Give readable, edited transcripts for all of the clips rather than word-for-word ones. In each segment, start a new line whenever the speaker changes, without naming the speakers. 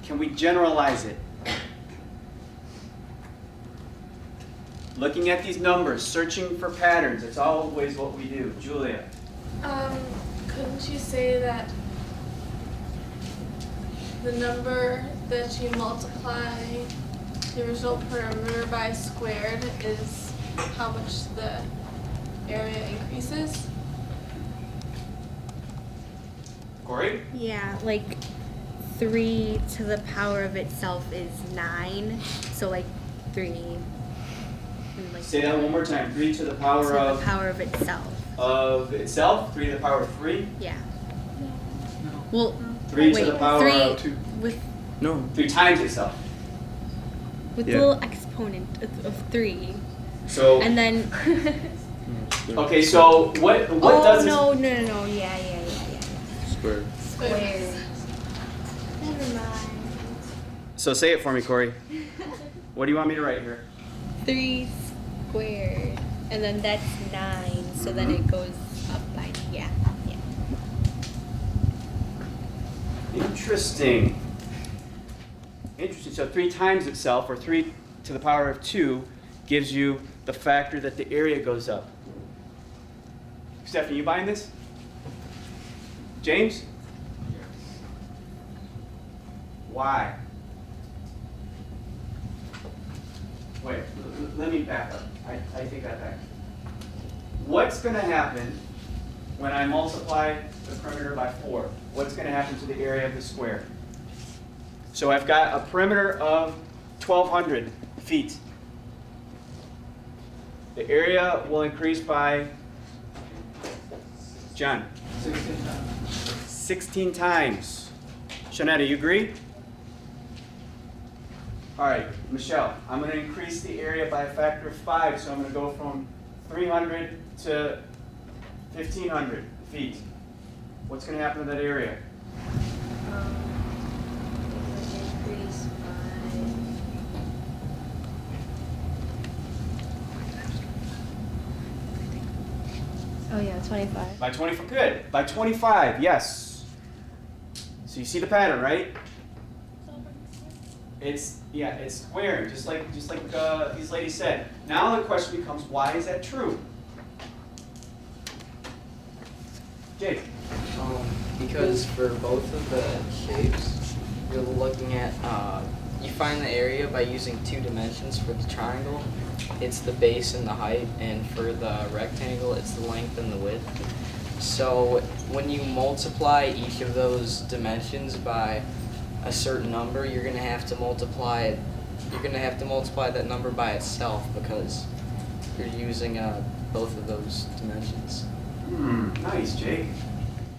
Can we generalize it? Looking at these numbers, searching for patterns, it's always what we do. Julia?
Couldn't you say that the number that you multiply the original perimeter by squared is how much the area increases?
Corey?
Yeah, like 3 to the power of itself is 9. So like 3. And like
Say that one more time. 3 to the power
to
of...
the power of itself.
Of itself? 3 to the power of 3?
Yeah. Well,
3
wait,
to the power
3
of...
2.
with
3 times itself.
with
Yeah.
the little exponent of 3,
So...
and then
Okay, so what does this...
no, yeah.
Square.
Squared. Never mind.
So say it for me, Corey. What do you want me to write here?
3 squared, and then that's 9. So then it goes up by yeah.
Interesting. Interesting. So 3 times itself, or 3 to the power of 2, gives you the factor that the area goes up. Stephanie, you buying this? James? Why? Wait, let me back up. I take that back. What's going to happen when I multiply the perimeter by 4? What's going to happen to the area of the square? So I've got a perimeter of 1,200 feet. The area will increase by, John? 16 times. Shanetta, you agree? All right, Michelle, I'm going to increase the area by a factor of 5, so I'm going to go from 300 to 1,500 feet. What's going to happen to that area?
Increase by. Oh yeah, 25.
By 25, good. By 25, yes. So you see the pattern, right? It's squaring, just like these ladies said. Now the question becomes, why is that true? Jake.
Because for both of the shapes, you're looking at, you find the area by using 2 dimensions. For the triangle, it's the base and the height, and for the rectangle, it's the length and the width. So when you multiply each of those dimensions by a certain number, you're going to have to multiply it. You're going to have to multiply that number by itself because you're using both of those dimensions.
Nice, Jake.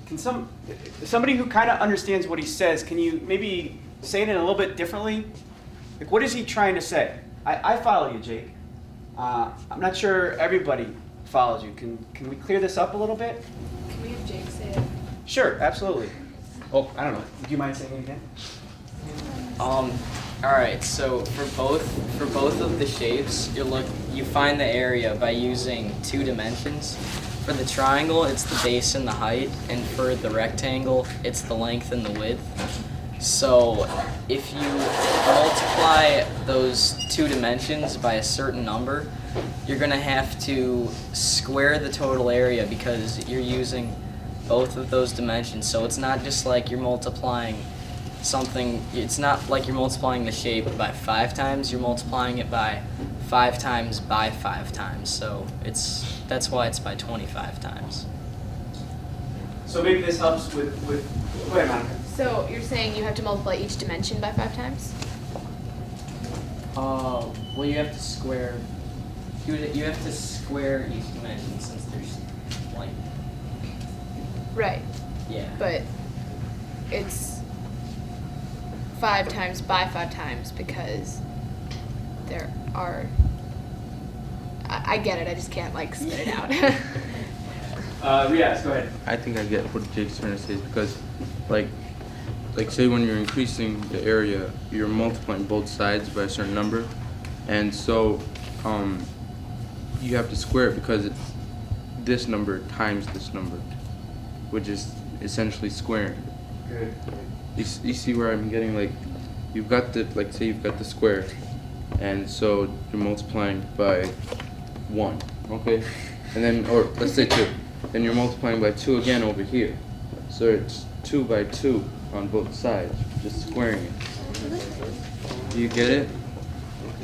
Can somebody who kind of understands what he says, can you maybe say it in a little bit differently? Like, what is he trying to say? I follow you, Jake. I'm not sure everybody follows you. Can we clear this up a little bit?
Can we have Jake say it?
Sure, absolutely. Oh, I don't know. Do you mind saying it again?
All right. So for both of the shapes, you find the area by using 2 dimensions. For the triangle, it's the base and the height, and for the rectangle, it's the length and the width. So if you multiply those 2 dimensions by a certain number, you're going to have to square the total area because you're using both of those dimensions. So it's not just like you're multiplying something, it's not like you're multiplying the shape by 5 times, you're multiplying it by 5 times by 5 times. So that's why it's by 25 times.
So maybe this helps with go ahead, Monica.
So you're saying you have to multiply each dimension by 5 times?
Well, you have to square. You have to square each dimension since there's like.
Right.
Yeah.
But it's 5 times by 5 times because there are. I get it. I just can't like spit it out.
Riaz, go ahead.
I think I get what Jake's trying to say is because, like say when you're increasing the area, you're multiplying both sides by a certain number, and so you have to square it because it's this number times this number, which is essentially squaring.
Good.
You see where I'm getting like you've got the, like, say you've got the square, and so you're multiplying by 1, okay? And then, or let's say 2. Then you're multiplying by 2 again over here. So it's 2 by 2 on both sides, just squaring it. Do you get it?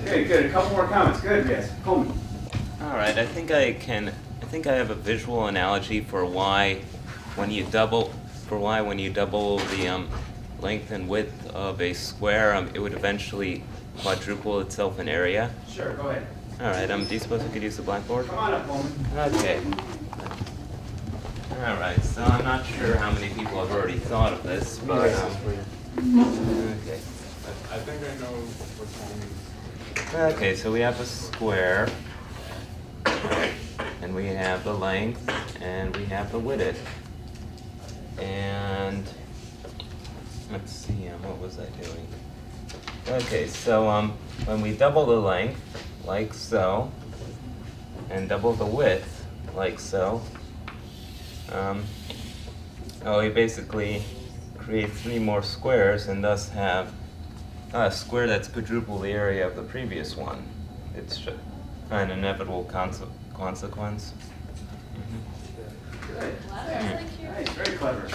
Okay, good. A couple more comments. Good, yes. Coleman.
All right, I think I have a visual analogy for why when you double the length and width of a square, it would eventually quadruple itself in area.
Sure, go ahead.
All right, do you suppose I could use the blackboard?
Come on up, Coleman.
Okay. All right, so I'm not sure how many people have already thought of this, but okay.
I think I know what that means.
Okay, so we have a square, and we have the length, and we have the width. And let's see, what was I doing? Okay, so when we double the length, like so, and double the width, like so, we basically create 3 more squares and thus have a square that's quadruple the area of the previous one. It's just an inevitable consequence.
Good. Nice, very clever.